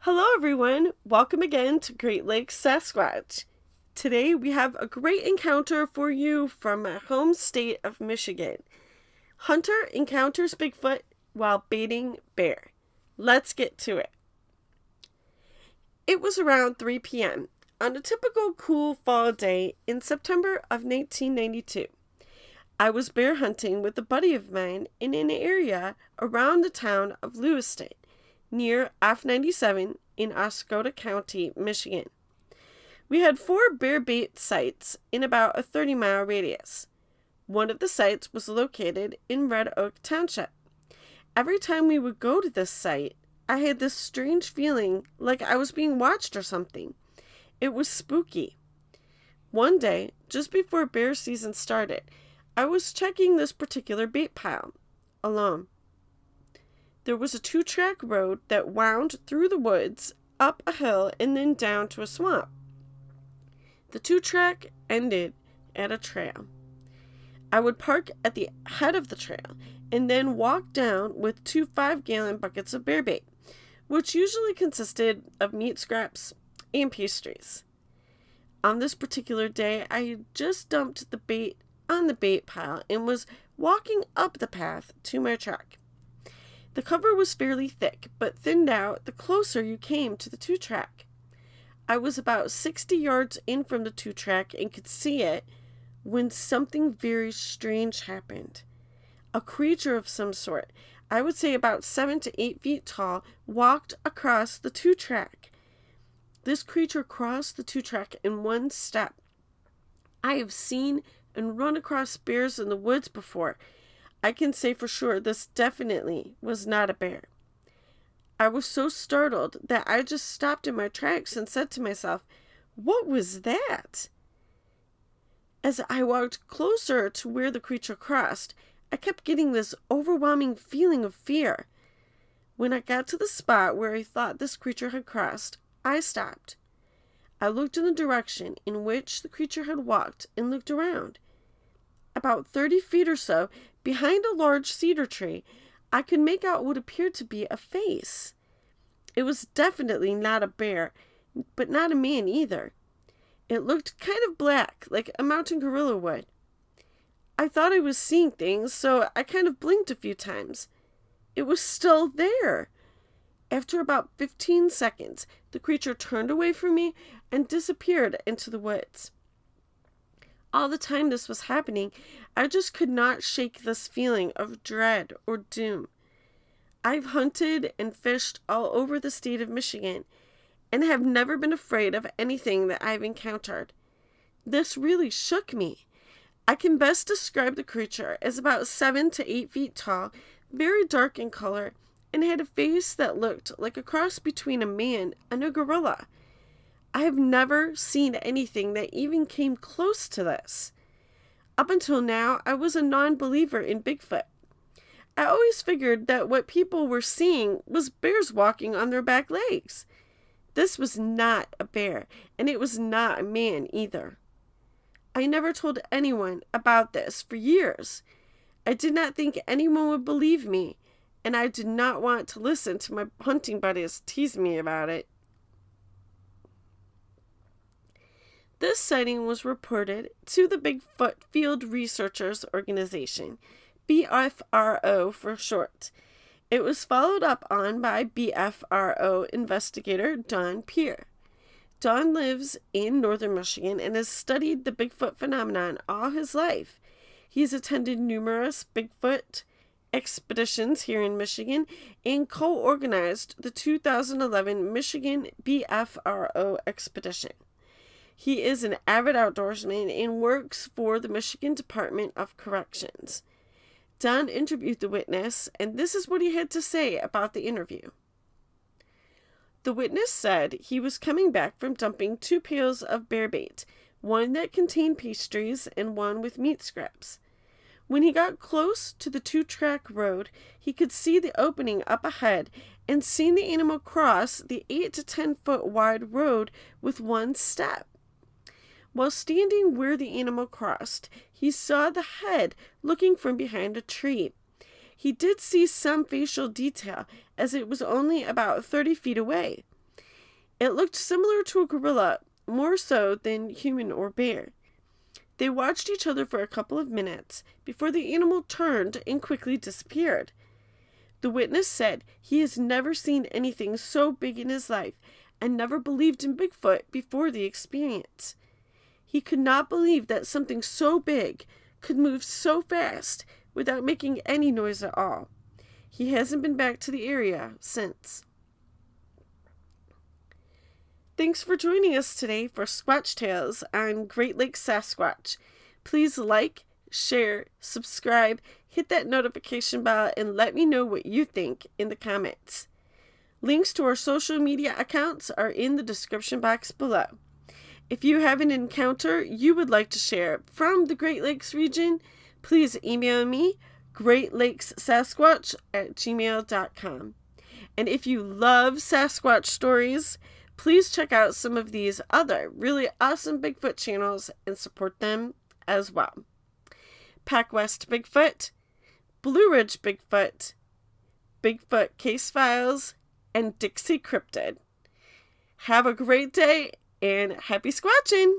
Hello everyone, welcome again to Great Lakes Sasquatch. Today we have a great encounter for you from my home state of Michigan. Hunter encounters Bigfoot while baiting bear. Let's get to it. It was around 3 p.m. on a typical cool fall day in September of 1992. I was bear hunting with a buddy of mine in an area around the town of Lewiston, near F-97 in Oscoda County, Michigan. We had 4 bear bait sites in about a 30-mile radius. One of the sites was located in Red Oak Township. Every time we would go to this site, I had this strange feeling like I was being watched or something. It was spooky. One day, just before bear season started, I was checking this particular bait pile, alone. There was a 2-track road that wound through the woods, up a hill, and then down to a swamp. The 2-track ended at a trail. I would park at the head of the trail and then walk down with 2 5-gallon buckets of bear bait, which usually consisted of meat scraps and pastries. On this particular day, I had just dumped the bait on the bait pile and was walking up the path to my truck. The cover was fairly thick, but thinned out the closer you came to the 2-track. I was about 60 yards in from the 2-track and could see it when something very strange happened. A creature of some sort, I would say about 7 to 8 feet tall, walked across the 2-track. This creature crossed the 2-track in one step. I have seen and run across bears in the woods before. I can say for sure this definitely was not a bear. I was so startled that I just stopped in my tracks and said to myself, "What was that?" As I walked closer to where the creature crossed, I kept getting this overwhelming feeling of fear. When I got to the spot where I thought this creature had crossed, I stopped. I looked in the direction in which the creature had walked and looked around. About 30 feet or so, behind a large cedar tree, I could make out what appeared to be a face. It was definitely not a bear, but not a man either. It looked kind of black, like a mountain gorilla would. I thought I was seeing things, so I kind of blinked a few times. It was still there. After about 15 seconds, the creature turned away from me and disappeared into the woods. All the time this was happening, I just could not shake this feeling of dread or doom. I've hunted and fished all over the state of Michigan and have never been afraid of anything that I've encountered. This really shook me. I can best describe the creature as about 7 to 8 feet tall, very dark in color, and had a face that looked like a cross between a man and a gorilla. I have never seen anything that even came close to this. Up until now, I was a non-believer in Bigfoot. I always figured that what people were seeing was bears walking on their back legs. This was not a bear, and it was not a man either. I never told anyone about this for years. I did not think anyone would believe me, and I did not want to listen to my hunting buddies tease me about it. This sighting was reported to the Bigfoot Field Researchers Organization, BFRO for short. It was followed up on by BFRO investigator Don Peer. Don lives in northern Michigan and has studied the Bigfoot phenomenon all his life. He has attended numerous Bigfoot expeditions here in Michigan and co-organized the 2011 Michigan BFRO expedition. He is an avid outdoorsman and works for the Michigan Department of Corrections. Don interviewed the witness, and this is what he had to say about the interview. The witness said he was coming back from dumping 2 pails of bear bait, one that contained pastries and one with meat scraps. When he got close to the 2-track road, he could see the opening up ahead and seen the animal cross the 8 to 10 foot wide road with one step. While standing where the animal crossed, he saw the head looking from behind a tree. He did see some facial detail, as it was only about 30 feet away. It looked similar to a gorilla, more so than human or bear. They watched each other for a couple of minutes before the animal turned and quickly disappeared. The witness said he has never seen anything so big in his life and never believed in Bigfoot before the experience. He could not believe that something so big could move so fast without making any noise at all. He hasn't been back to the area since. Thanks for joining us today for Squatchtales on Great Lakes Sasquatch. Please like, share, subscribe, hit that notification bell, and let me know what you think in the comments. Links to our social media accounts are in the description box below. If you have an encounter you would like to share from the Great Lakes region, please email me, greatlakessasquatch@gmail.com. And if you love Sasquatch stories, please check out some of these other really awesome Bigfoot channels and support them as well. PacWest Bigfoot, Blue Ridge Bigfoot, Bigfoot Case Files, and Dixie Cryptid. Have a great day and happy squatching!